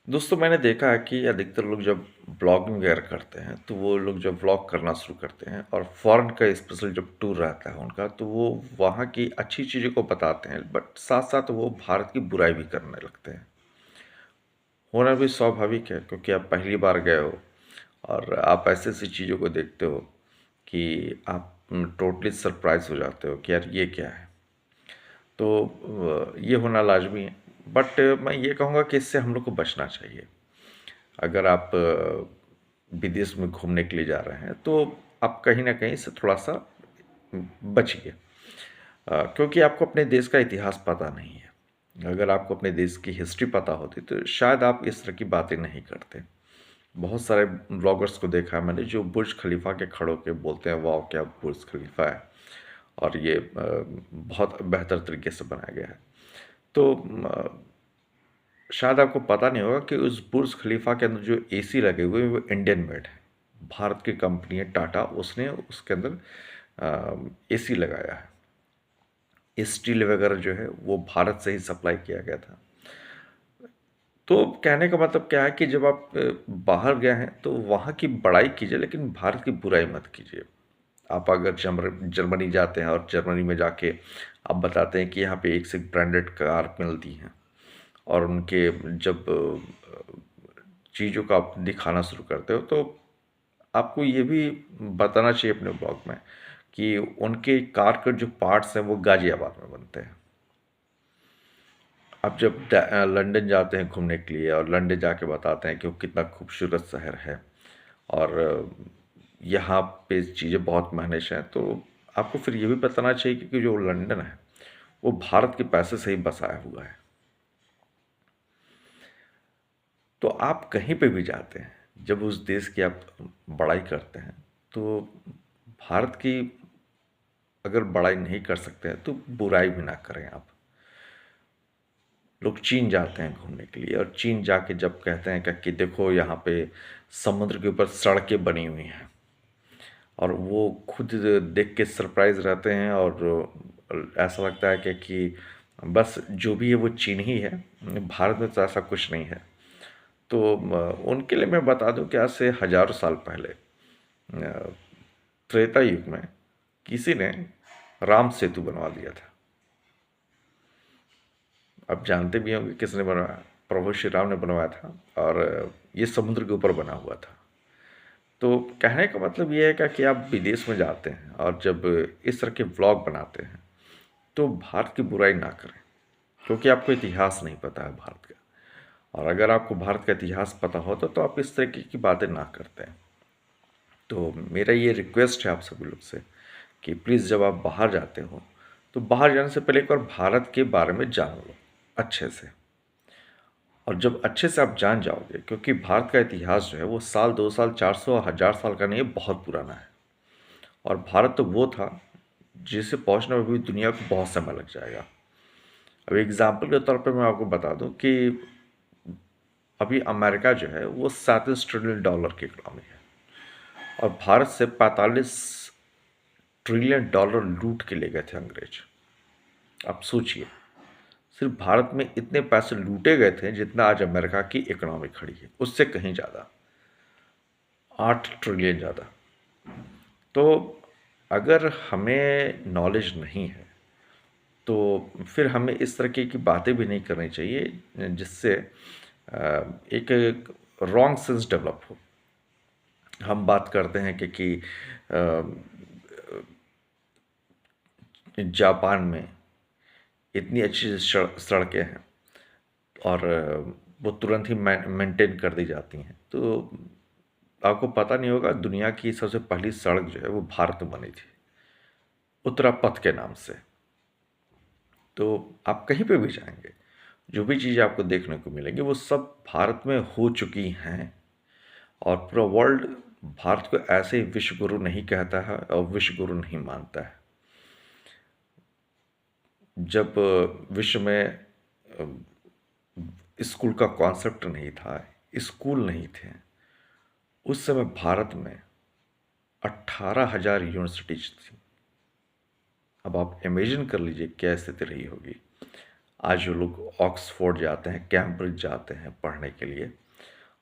दोस्तों मैंने देखा है कि अधिकतर लोग जब ब्लॉगिंग वगैरह करते हैं तो वो लोग जब व्लॉग करना शुरू करते हैं और फॉरेन का स्पेशल जब टूर रहता है उनका तो वो वहाँ की अच्छी चीज़ों को बताते हैं बट साथ साथ वो भारत की बुराई भी करने लगते हैं। होना भी स्वाभाविक है क्योंकि आप पहली बार गए हो और आप ऐसी ऐसी चीज़ों को देखते हो कि आप टोटली सरप्राइज हो जाते हो कि यार ये क्या है। तो ये होना लाजमी है। बट मैं ये कहूँगा कि इससे हम लोग को बचना चाहिए। अगर आप विदेश में घूमने के लिए जा रहे हैं तो आप कहीं ना कहीं इससे थोड़ा सा बचिए। क्योंकि आपको अपने देश का इतिहास पता नहीं है। अगर आपको अपने देश की हिस्ट्री पता होती तो शायद आप इस तरह की बातें नहीं करते। बहुत सारे ब्लॉगर्स को देखा है मैंने जो बुर्ज खलीफा के खड़े के बोलते हैं वाह क्या बुर्ज खलीफा है और ये बहुत बेहतर तरीके से बनाया गया है। तो शायद आपको पता नहीं होगा कि उस बुर्ज खलीफा के अंदर जो एसी लगे हुए हैं वो इंडियन मेड है। भारत की कंपनी है टाटा, उसने उसके अंदर एसी लगाया है। स्टील वगैरह जो है वो भारत से ही सप्लाई किया गया था। तो कहने का मतलब क्या है कि जब आप बाहर गए हैं तो वहाँ की बड़ाई कीजिए लेकिन भारत की बुराई मत कीजिए। आप अगर जर्मनी जाते हैं और जर्मनी में जाके आप बताते हैं कि यहाँ पे एक से एक ब्रांडेड कार मिलती हैं और उनके जब चीज़ों का आप दिखाना शुरू करते हो तो आपको ये भी बताना चाहिए अपने ब्लॉग में कि उनके कार के जो पार्ट्स हैं वो गाजियाबाद में बनते हैं। आप जब लंदन जाते हैं घूमने के लिए और लंदन जाके बताते हैं कि वो कितना खूबसूरत शहर है और यहाँ पे चीज़ें बहुत मैनेज हैं तो आपको फिर ये भी बताना चाहिए कि जो लंदन है वो भारत के पैसे से ही बसाया हुआ है। तो आप कहीं पे भी जाते हैं जब उस देश की आप बड़ाई करते हैं तो भारत की अगर बड़ाई नहीं कर सकते हैं तो बुराई भी ना करें आप। लोग चीन जाते हैं घूमने के लिए और चीन जाके जब कहते हैं कि देखो यहाँ पे समुद्र के ऊपर सड़कें बनी हुई हैं और वो खुद देख के सरप्राइज रहते हैं और ऐसा लगता है कि बस जो भी है वो चीन ही है, भारत में तो ऐसा कुछ नहीं है। तो उनके लिए मैं बता दूं कि आज से हजारों साल पहले त्रेता युग में किसी ने राम सेतु बनवा दिया था। आप जानते भी होंगे किसने बनवाया, प्रभु श्री राम ने बनवाया था और ये समुद्र के ऊपर बना हुआ था। तो कहने का मतलब ये है कि आप विदेश में जाते हैं और जब इस तरह के व्लॉग बनाते हैं तो भारत की बुराई ना करें क्योंकि आपको इतिहास नहीं पता है भारत का। और अगर आपको भारत का इतिहास पता होता तो आप इस तरीके की बातें ना करते हैं। तो मेरा ये रिक्वेस्ट है आप सभी लोग से कि प्लीज़ जब आप बाहर जाते हो तो बाहर जाने से पहले एक बार भारत के बारे में जान लो अच्छे से। और जब अच्छे से आप जान जाओगे क्योंकि भारत का इतिहास जो है वो साल 2 साल 400 1000 साल का नहीं है, बहुत पुराना है। और भारत तो वो था जिसे पहुंचने में भी दुनिया को बहुत समय लग जाएगा। अब एग्जाम्पल के तौर पे मैं आपको बता दूं कि अभी अमेरिका जो है वो $37 ट्रिलियन की इकोनॉमी है और भारत से $45 ट्रिलियन लूट के ले गए थे अंग्रेज। आप सोचिए, सिर्फ भारत में इतने पैसे लूटे गए थे जितना आज अमेरिका की इकोनॉमी खड़ी है, उससे कहीं ज़्यादा, 8 ट्रिलियन ज़्यादा। तो अगर हमें नॉलेज नहीं है तो फिर हमें इस तरीके की बातें भी नहीं करनी चाहिए जिससे एक रॉन्ग सेंस डेवलप हो। हम बात करते हैं कि जापान में इतनी अच्छी सड़कें हैं और वो तुरंत ही मेंटेन कर दी जाती हैं। तो आपको पता नहीं होगा दुनिया की सबसे पहली सड़क जो है वो भारत में बनी थी, उत्तरा पथ के नाम से। तो आप कहीं पे भी जाएंगे जो भी चीज़ें आपको देखने को मिलेंगी वो सब भारत में हो चुकी हैं। और पूरा वर्ल्ड भारत को ऐसे ही विश्व गुरु नहीं कहता है और विश्व गुरु नहीं मानता है। जब विश्व में स्कूल का कॉन्सेप्ट नहीं था, स्कूल नहीं थे, उस समय भारत में 18,000 यूनिवर्सिटीज थी। अब आप इमेजिन कर लीजिए क्या स्थिति रही होगी। आज वो लोग ऑक्सफोर्ड जाते हैं, कैम्ब्रिज जाते हैं पढ़ने के लिए,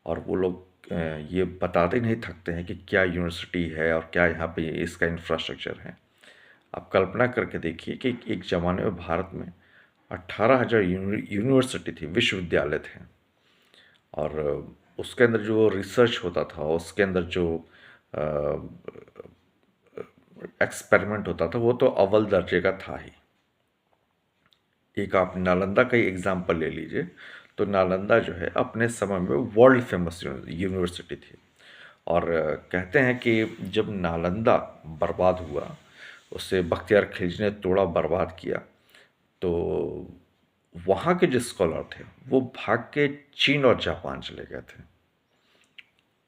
और वो लोग ये बताते नहीं थकते हैं कि क्या यूनिवर्सिटी है और क्या यहाँ पे इसका इंफ्रास्ट्रक्चर है। आप कल्पना करके देखिए कि एक ज़माने में भारत में 18,000 यूनिवर्सिटी थी, विश्वविद्यालय थे, और उसके अंदर जो रिसर्च होता था, उसके अंदर जो एक्सपेरिमेंट होता था, वो तो अव्वल दर्जे का था ही। एक आप नालंदा का ही एग्जाम्पल ले लीजिए, तो नालंदा जो है अपने समय में वर्ल्ड फेमस यूनिवर्सिटी थी, और कहते हैं कि जब नालंदा बर्बाद हुआ, उसे बख्तियार खिलजी ने तोड़ा, बर्बाद किया, तो वहाँ के जो स्कॉलर थे वो भाग के चीन और जापान चले गए थे।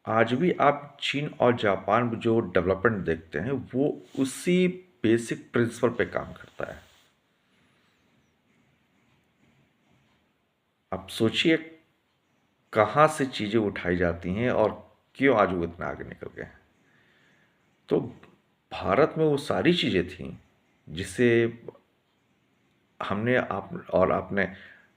आज भी आप चीन और जापान में जो डेवलपमेंट देखते हैं वो उसी बेसिक प्रिंसिपल पे काम करता है। आप सोचिए कहाँ से चीज़ें उठाई जाती हैं और क्यों आज वो इतना आगे निकल गए हैं। तो भारत में वो सारी चीज़ें थीं जिसे हमने आपने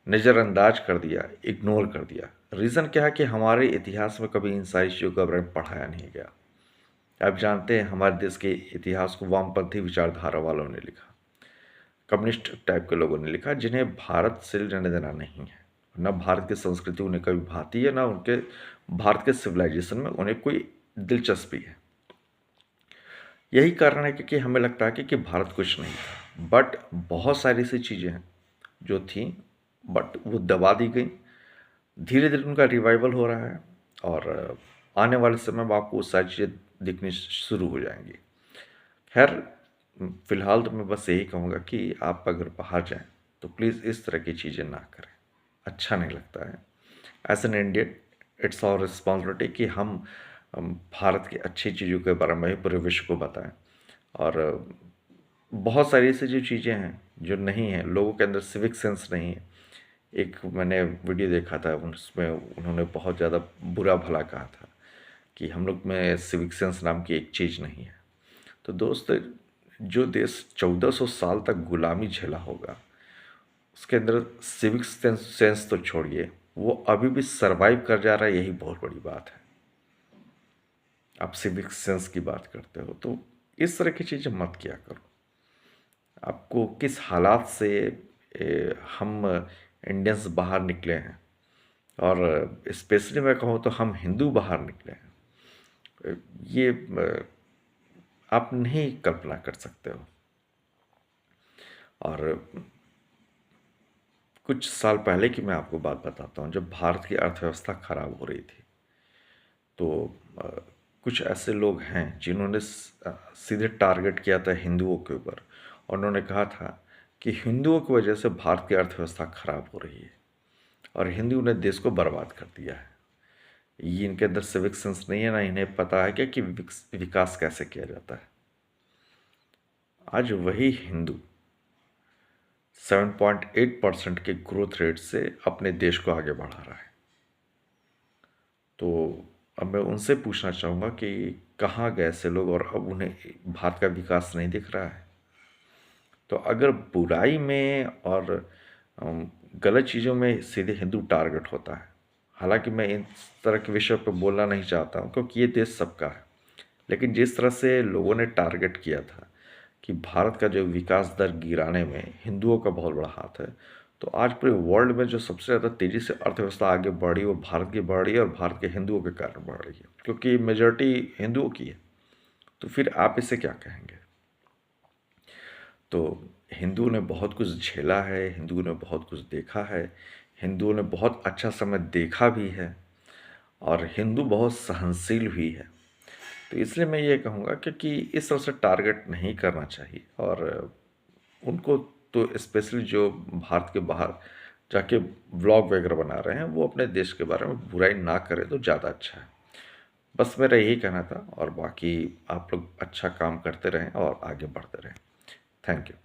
नज़रअंदाज कर दिया, इग्नोर कर दिया। रीज़न क्या है कि हमारे इतिहास में कभी इन सारी चीज़ों के बारे में पढ़ाया नहीं गया। आप जानते हैं हमारे देश के इतिहास को वामपंथी विचारधारा वालों ने लिखा, कम्युनिस्ट टाइप के लोगों ने लिखा, जिन्हें भारत से लेना देना नहीं है, न भारत की संस्कृति उन्हें कभी भाती है, न उनके भारत के सिविलाइजेशन में उन्हें कोई दिलचस्पी है। यही कारण है कि हमें लगता है कि भारत कुछ नहीं था, बट बहुत सारी ऐसी चीज़ें हैं जो थीं, बट वो दबा दी गई। धीरे धीरे उनका रिवाइवल हो रहा है, और आने वाले समय में आपको वो सारी चीज़ें दिखनी शुरू हो जाएंगी। खैर, फ़िलहाल तो मैं बस यही कहूँगा कि आप अगर बाहर जाएं तो प्लीज़ इस तरह की चीज़ें ना करें, अच्छा नहीं लगता है। As an Indian, it's our responsibility कि हम भारत की अच्छी चीज़ों के बारे में पूरे विश्व को बताएं। और बहुत सारी ऐसी जो चीज़ें हैं जो नहीं हैं, लोगों के अंदर सिविक सेंस नहीं है। एक मैंने वीडियो देखा था, उसमें उन्होंने बहुत ज़्यादा बुरा भला कहा था कि हम लोग में सिविक सेंस नाम की एक चीज़ नहीं है। तो दोस्त, जो देश 1400 साल तक गुलामी झेला होगा, उसके अंदर सिविक सेंस तो छोड़िए, वो अभी भी सरवाइव कर जा रहा है, यही बहुत बड़ी बात है। आप सिविक सेंस की बात करते हो तो इस तरह की चीज़ें मत किया करो। आपको किस हालात से हम इंडियंस बाहर निकले हैं, और स्पेशली मैं कहूँ तो हम हिंदू बाहर निकले हैं, ये आप नहीं कल्पना कर सकते हो। और कुछ साल पहले की मैं आपको बात बताता हूँ, जब भारत की अर्थव्यवस्था खराब हो रही थी, तो कुछ ऐसे लोग हैं जिन्होंने सीधे टारगेट किया था हिंदुओं के ऊपर, और उन्होंने कहा था कि हिंदुओं की वजह से भारत की अर्थव्यवस्था खराब हो रही है और हिंदुओं ने देश को बर्बाद कर दिया है। ये इनके अंदर सिविक सेंस नहीं है, ना इन्हें पता है क्या कि विकास कैसे किया जाता है। आज वही हिंदू 7.8% के ग्रोथ रेट से अपने देश को आगे बढ़ा रहा है। तो अब मैं उनसे पूछना चाहूँगा कि कहाँ गए ऐसे लोग, और अब उन्हें भारत का विकास नहीं दिख रहा है। तो अगर बुराई में और गलत चीज़ों में सीधे हिंदू टारगेट होता है, हालांकि मैं इस तरह के विषय पर बोलना नहीं चाहता हूँ क्योंकि ये देश सबका है, लेकिन जिस तरह से लोगों ने टारगेट किया था कि भारत का जो विकास दर गिराने में हिंदुओं का बहुत बड़ा हाथ है, तो आज पूरे वर्ल्ड में जो सबसे ज़्यादा तेज़ी से अर्थव्यवस्था आगे बढ़ी वो भारत की बढ़ रही है, और भारत के हिंदुओं के कारण बढ़ रही है, क्योंकि मेजॉरिटी हिंदुओं की है। तो फिर आप इसे क्या कहेंगे? तो हिंदुओं ने बहुत कुछ झेला है, हिंदुओं ने बहुत कुछ देखा है, हिंदुओं ने बहुत अच्छा समय देखा भी है, और हिंदू बहुत सहनशील भी है। तो इसलिए मैं ये कहूँगा कि इस तरह से टारगेट नहीं करना चाहिए, और उनको तो स्पेशली जो भारत के बाहर जाके व्लॉग वगैरह बना रहे हैं, वो अपने देश के बारे में बुराई ना करें तो ज़्यादा अच्छा है। बस मेरा यही कहना था, और बाकी आप लोग अच्छा काम करते रहें और आगे बढ़ते रहें। Thank you.